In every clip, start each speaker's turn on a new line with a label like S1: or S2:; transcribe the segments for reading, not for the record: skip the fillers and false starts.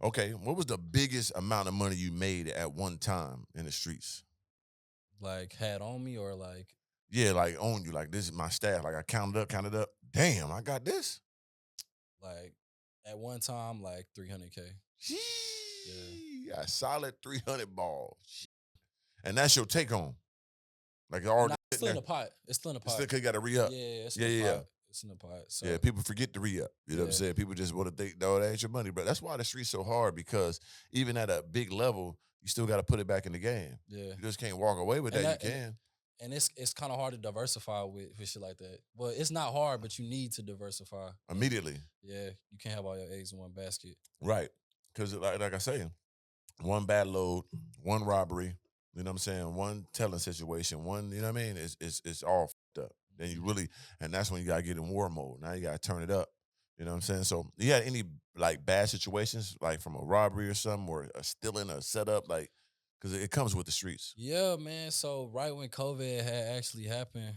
S1: Okay, what was the biggest amount of money you made at one time in the streets?
S2: Like had on me or like
S1: Yeah, like on you, like this is my staff. Like I counted up. Damn, I got this.
S2: like at one time like 300K.
S1: Yeah, a solid 300 balls, and that's your take home. Like all
S2: Nah, it's
S1: sitting
S2: still in
S1: there,
S2: the pot. It's still in the
S1: it's
S2: pot.
S1: still you got to re up.
S2: Yeah, it's in
S1: Yeah,
S2: the
S1: yeah, yeah.
S2: pot. It's in the pot. So
S1: Yeah, people forget to re-up. You know what I'm
S2: yeah.
S1: saying? People just want to think, no, that ain't your money, bro. That's why the street's so hard, because even at a big level, you still got to put it back in the game.
S2: Yeah.
S1: You just can't walk away with
S2: And
S1: that.
S2: that
S1: You can.
S2: and it's kind of hard to diversify with shit like that. Well, it's not hard, but you need to diversify.
S1: Immediately.
S2: Yeah, you can't have all your eggs in one basket.
S1: Right. Because like I say, one bad load, one robbery, you know what I'm saying? One telling situation, one, you know what I mean? It's all fucked up. Then you really, and that's when you got to get in war mode. Now you got to turn it up. You know what I'm saying? So you had any like bad situations, like from a robbery or something, or a stealing, a setup, like, because it comes with the streets.
S2: Yeah, man. So right when COVID had actually happened,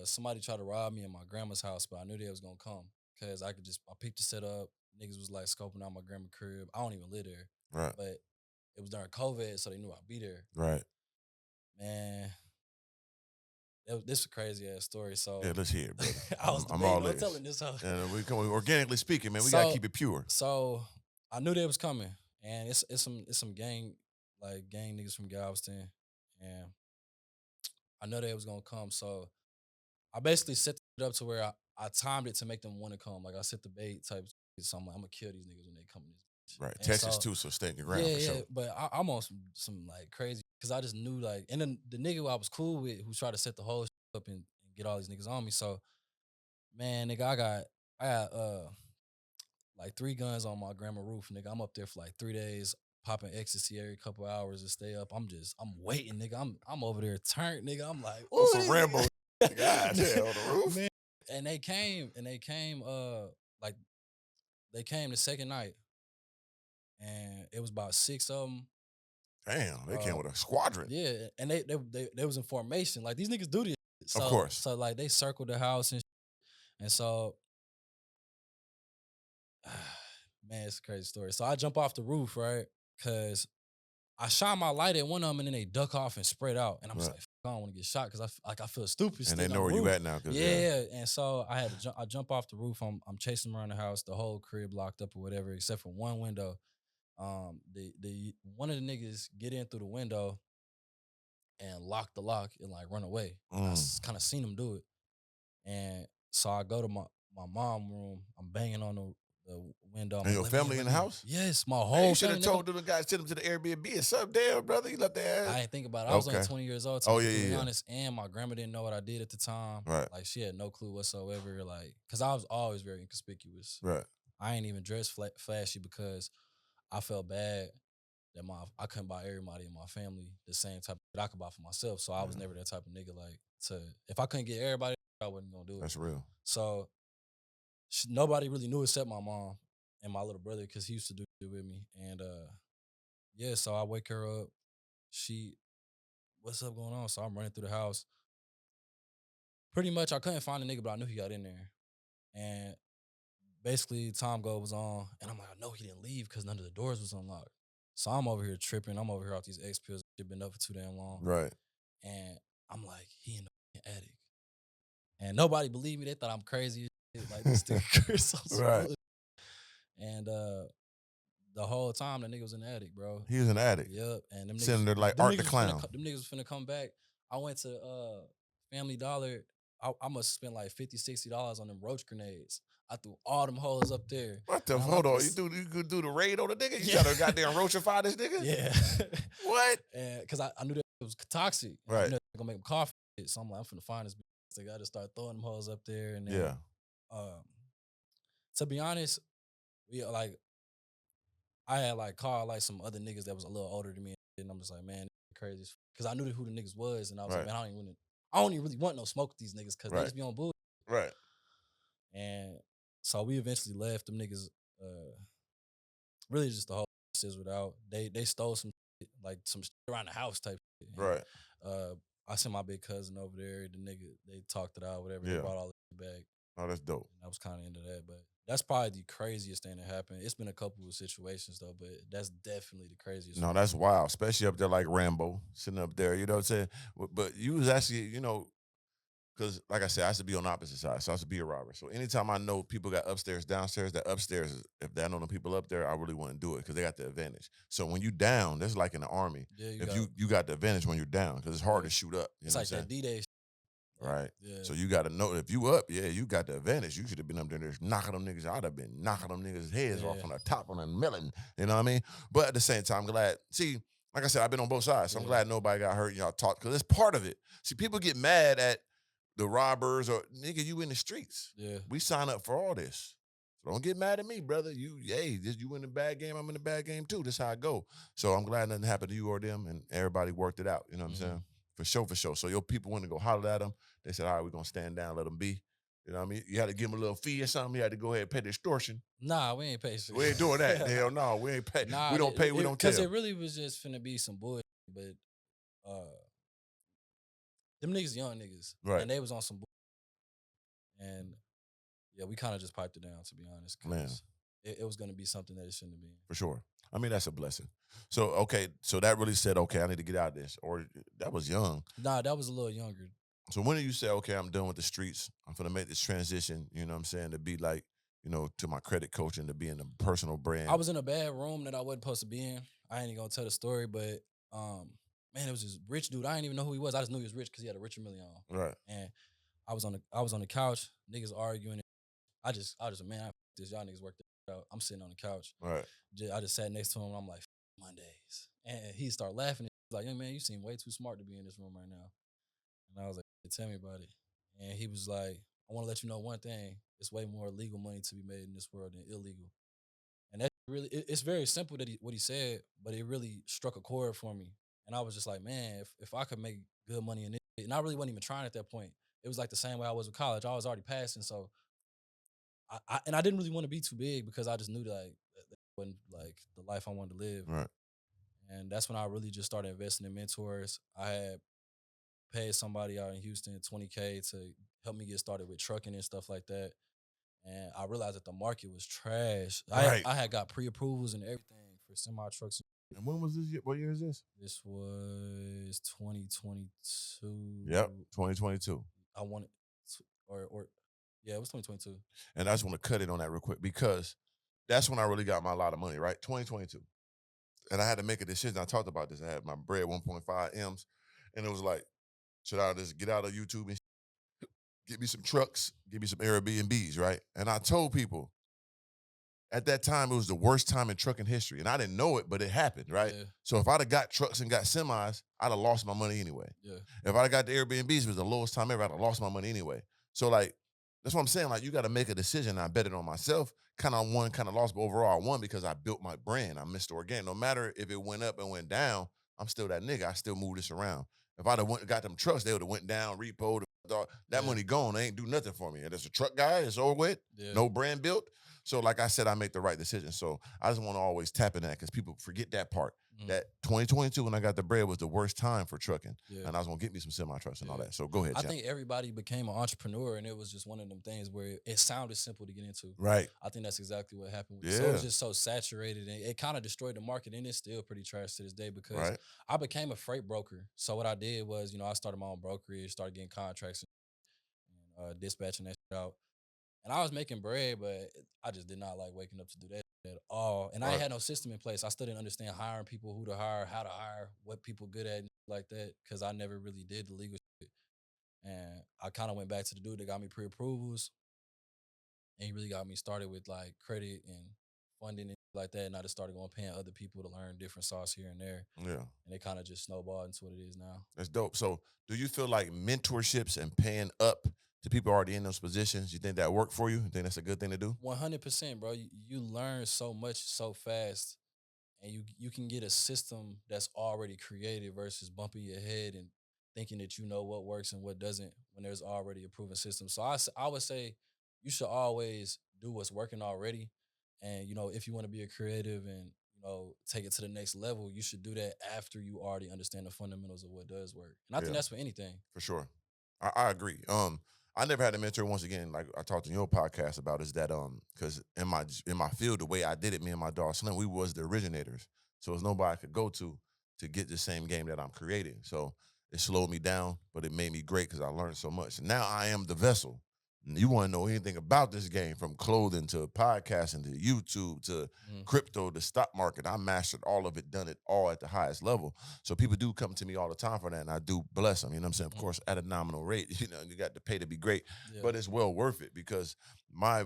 S2: somebody tried to rob me in my grandma's house, but I knew they was gonna come because I picked the setup. Niggas was like scoping out my grandma's crib. I don't even live there,
S1: Right.
S2: but it was during COVID, so they knew I'd be there.
S1: Right.
S2: Man, this is a crazy ass story. So
S1: Yeah, let's hear it, brother.
S2: I was
S1: I'm
S2: debating
S1: all
S2: on
S1: ears.
S2: telling this hoe.
S1: And we come organically speaking, man. We gotta keep it pure.
S2: So I knew they was coming, and it's some gang niggas from Galveston, and I know they was gonna come. So I basically set it up to where I timed it to make them want to come. Like I set the bait type. So I'm like, I'm gonna kill these niggas when they come in this bitch.
S1: Right.
S2: And
S1: Texas
S2: so,
S1: too, so stay in your ground
S2: yeah,
S1: for
S2: yeah.
S1: sure.
S2: But I'm on some like crazy because I just knew like, and then the nigga who I was cool with who tried to set the whole shit up and get all these niggas on me. So man, nigga, I got like 3 guns on my grandma roof, nigga. I'm up there for like 3 days, popping ecstasy every couple hours to stay up. I'm waiting, nigga. I'm over there turned, nigga. I'm like,
S1: On
S2: ooh,
S1: some Rambo. God, yeah, on the roof.
S2: man. And they came, like they came the second night, and it was about 6 of them.
S1: Damn, they came with a squadron.
S2: Yeah, and they was in formation. Like these niggas do this. So,
S1: Of course.
S2: So like they circled the house and so man, it's a crazy story. So I jump off the roof, right? Cause I shine my light at one of them and then they duck off and spread out. And I'm just like, I don't want to get shot because I feel stupid.
S1: And they know where you at now.
S2: Yeah. And so I had to I jump off the roof. I'm chasing them around the house, the whole crib locked up or whatever, except for one window. The one of the niggas get in through the window and lock the lock and like run away. I kind of seen him do it. And so I go to my mom room. I'm banging on the window.
S1: And your family in the house?
S2: Yes, my whole
S1: family. You should
S2: family.
S1: have told them guys, send them to the Airbnb and something. Damn, brother, you left their ass.
S2: I didn't think about it. I was only 20 years old, to be honest. And my grandma didn't know what I did at the time.
S1: Right.
S2: Like, she had no clue whatsoever. Like, because I was always very inconspicuous.
S1: Right.
S2: I ain't even dressed flashy because I felt bad that I couldn't buy everybody in my family the same type that I could buy for myself. So I was never that type of nigga. Like, if I couldn't get everybody, I wasn't gonna do it.
S1: That's real.
S2: So nobody really knew except my mom and my little brother because he used to do it with me. And yeah, so I wake her up. What's up going on? So I'm running through the house. Pretty much, I couldn't find the nigga, but I knew he got in there. And basically, time goes on, and I'm like, I know he didn't leave because none of the doors was unlocked. So I'm over here tripping. I'm over here off these X pills. They've been up for too damn long.
S1: Right.
S2: And I'm like, he in the attic. And nobody believed me. They thought I'm crazy. Like this nigga Chris.
S1: Right.
S2: And the whole time, that nigga was in the attic, bro.
S1: He was in the attic.
S2: Yep. And them niggas,
S1: sitting there like Art the Clown.
S2: Them niggas was finna come back. I went to Family Dollar. I must spend like $50, $60 on them roach grenades. I threw all them hoes up there.
S1: What the? Hold on. You could do the raid on the nigga? You try to goddamn roachify this nigga?
S2: Yeah.
S1: What?
S2: And because I knew that it was toxic.
S1: Right.
S2: You know, gonna make them cough. So I'm like, I'm finna find this bitch. So I just start throwing them hoes up there. And then, to be honest, I had like called like some other niggas that was a little older than me, and I'm just like, man, crazy, because I knew who the niggas was, and I was like, man, I don't even really want no smoke with these niggas because they just be on bullshit.
S1: Right.
S2: And so we eventually left. Them niggas, really just the whole sizzled out. They stole some shit, like some shit around the house type shit.
S1: Right.
S2: I sent my big cousin over there. The nigga, they talked it out, whatever.
S1: Yeah.
S2: They brought all the shit back.
S1: Oh, that's dope.
S2: And that was kind of into that, but That's probably the craziest thing that happened. It's been a couple of situations though, but that's definitely the craziest
S1: No,
S2: one.
S1: that's wild, especially up there like Rambo sitting up there. You know what I'm saying? But you was actually, because like I said, I used to be on the opposite side, so I used to be a robber. So anytime I know people got upstairs, downstairs, that upstairs, if they know the people up there, I really want to do it because they got the advantage. So when you down, that's like in the army.
S2: Yeah, you
S1: If
S2: got
S1: you got the advantage when you're down, because it's hard
S2: yeah.
S1: to shoot up. You
S2: It's
S1: know what
S2: like
S1: I'm
S2: that
S1: saying?
S2: D-Day. Like
S1: Right.
S2: yeah,
S1: So you got to know if you up, yeah, you got the advantage. You should have been up there just knocking them niggas. I'd have been knocking them niggas' heads off
S2: yeah,
S1: from the top on the melon. You know what I mean? But at the same time, I'm glad. See, like I said, I've been on both sides. So I'm
S2: yeah,
S1: glad nobody got hurt. Y'all talked because it's part of it. See, people get mad at the robbers or nigga, you in the streets.
S2: yeah.
S1: We sign up for all this. So don't get mad at me, brother. You in the bad game, I'm in the bad game too. This how I go. So I'm glad nothing happened to you or them and everybody worked it out. You know what I'm
S2: Mhm.
S1: saying? For sure, for sure. So your people went to go holler at them. They said, all right, we're gonna stand down, let them be. You know what I mean? You had to give them a little fee or something. You had to go ahead and pay the extortion.
S2: Nah, we ain't patient.
S1: We ain't doing that. Hell no, we ain't pay. We
S2: Nah,
S1: don't pay, we don't
S2: because
S1: tell.
S2: it really was just finna be some bullshit. But uh, them niggas, young niggas,
S1: Right.
S2: and they was on some and yeah, we kind of just piped it down to be honest,
S1: Man.
S2: because it was gonna be something that it shouldn't have been.
S1: For sure. I mean, that's a blessing. So, okay, so that really said, okay, I need to get out of this. Or that was young.
S2: Nah, that was a little younger.
S1: So when did you say, okay, I'm done with the streets. I'm gonna make this transition, you know what I'm saying, to be like, to my credit coaching, to be in a personal brand.
S2: I was in a bad room that I wasn't supposed to be in. I ain't even gonna tell the story, but man, it was this rich dude. I didn't even know who he was. I just knew he was rich because he had a Richard Million on.
S1: Right.
S2: And I was on the couch, niggas arguing. I just man, this y'all niggas worked it out. I'm sitting on the couch.
S1: Right.
S2: I just sat next to him. And I'm like, Mondays, and he started laughing. He's like, young man, you seem way too smart to be in this room right now. And I was like, hey, tell me about it. And he was like, I want to let you know one thing. It's way more legal money to be made in this world than illegal. And that's really, it's very simple that what he said, but it really struck a chord for me. And I was just like, man, if I could make good money in it, and I really wasn't even trying at that point. It was like the same way I was with college. I was already passing, so I didn't really want to be too big because I just knew that wasn't like the life I wanted to live.
S1: Right.
S2: And that's when I really just started investing in mentors. I had paid somebody out in Houston $20K to help me get started with trucking and stuff like that. And I realized that the market was trash.
S1: Right.
S2: I had got pre-approvals and everything for semi trucks.
S1: And when was this year? What year is this?
S2: This was 2022.
S1: Yep. 2022.
S2: I wanted, or yeah, it was 2022.
S1: And I just want to cut in on that real quick because that's when I really got my lot of money, right? 2022. And I had to make a decision. I talked about this. I had my bread 1.5 M's. And it was like, should I just get out of YouTube and get me some trucks, give me some Airbnbs, right? And I told people at that time it was the worst time in trucking history. And I didn't know it, but it happened, right?
S2: Yeah.
S1: So if I'd have got trucks and got semis, I'd have lost my money anyway.
S2: Yeah.
S1: If I'd have got the Airbnbs, it was the lowest time ever, I'd have lost my money anyway. So like, that's what I'm saying. Like, you got to make a decision. I bet it on myself. Kind of won, kind of lost, but overall I won because I built my brand. I missed Organik. No matter if it went up and went down, I'm still that nigga. I still move this around. If I'd have got them trucks, they would have went down, repoed. That money gone. They ain't do nothing for me. And as a truck guy, it's over with.
S2: Yeah.
S1: No brand built. So like I said, I make the right decision. So I just want to always tap in that because people forget that part. That 2022 when I got the bread was the worst time for trucking.
S2: Yeah.
S1: And I was going to get me some semi-trucks and all that. So go ahead,
S2: I
S1: champ.
S2: think everybody became an entrepreneur, and it was just one of them things where it sounded simple to get into.
S1: Right.
S2: I think that's exactly what happened.
S1: Yeah.
S2: So it was just so saturated, and it kind of destroyed the market, and it's still pretty trash to this day because
S1: Right.
S2: I became a freight broker. So what I did was, I started my own brokerage, started getting contracts and dispatching that shit out. And I was making bread, but I just did not like waking up to do that at all. And I
S1: Right.
S2: had no system in place. I still didn't understand hiring people, who to hire, how to hire, what people good at, and like that, because I never really did the legal shit. And I kind of went back to the dude that got me pre-approvals, and he really got me started with like credit and funding and like that. And I just started going paying other people to learn different sauce here and there.
S1: Yeah.
S2: And it kind of just snowballed into what it is now.
S1: That's dope. So do you feel like mentorships and paying up to people already in those positions, you think that work for you? You think that's a good thing to do?
S2: 100%, bro. You learn so much so fast, and you can get a system that's already created versus bumping your head and thinking that you know what works and what doesn't when there's already a proven system. So I would say you should always do what's working already, and if you want to be a creative and take it to the next level, you should do that after you already understand the fundamentals of what does work. And I think
S1: Yeah.
S2: that's for anything.
S1: For sure. I agree. I never had a mentor. Once again, like I talked in your podcast about, is that because in my field, the way I did it, me and my dog Slim, we was the originators. So there's nobody I could go to get the same game that I'm creating. So it slowed me down, but it made me great because I learned so much. Now I am the vessel. You want to know anything about this game, from clothing to podcasting to YouTube to
S2: Mm.
S1: crypto, the stock market. I mastered all of it, done it all at the highest level. So people do come to me all the time for that, and I do bless them. You know what I'm saying? Of
S2: Mm.
S1: course, at a nominal rate. You know, you got to pay to be great,
S2: Yeah.
S1: but it's well worth it because my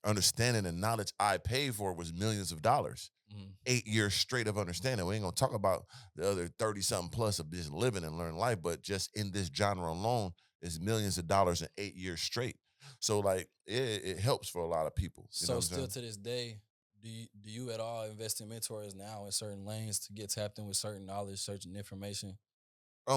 S1: understanding and knowledge I paid for was millions of dollars.
S2: Mm.
S1: 8 years straight of understanding. We ain't gonna talk about the other 30 something plus of just living and learn life, but just in this genre alone is millions of dollars in 8 years straight. So like it helps for a lot of people. You know
S2: So
S1: what I'm
S2: still
S1: saying?
S2: to this day, do you at all invest in mentors now in certain lanes to get tapped in with certain knowledge, certain information?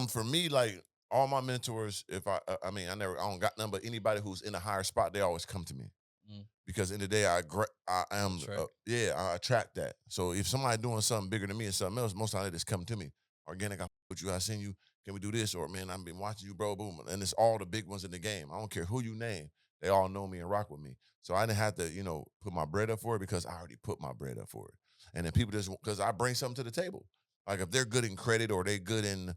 S1: For me, like all my mentors, if I mean, I don't got none, but anybody who's in a higher spot, they always come to me.
S2: Mm.
S1: Because in the day I
S2: You
S1: am
S2: attract.
S1: yeah, I attract that. So if somebody doing something bigger than me and something else, most of the time they just come to me. Organic, I put you, I seen you. Can we do this? Or man, I've been watching you, bro. Boom, and it's all the big ones in the game. I don't care who you name. They all know me and rock with me. So I didn't have to, put my bread up for it because I already put my bread up for it. And then people just because I bring something to the table. Like if they're good in credit or they good in,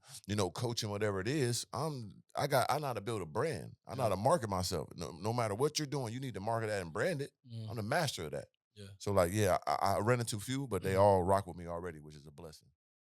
S1: coaching, whatever it is, I know how to build a brand. I know how
S2: Yeah.
S1: to market myself. No matter what you're doing, you need to market that and brand it.
S2: Mm.
S1: I'm the master of that.
S2: Yeah.
S1: So like, yeah, I ran into a few, but they all rock with me already, which is a blessing.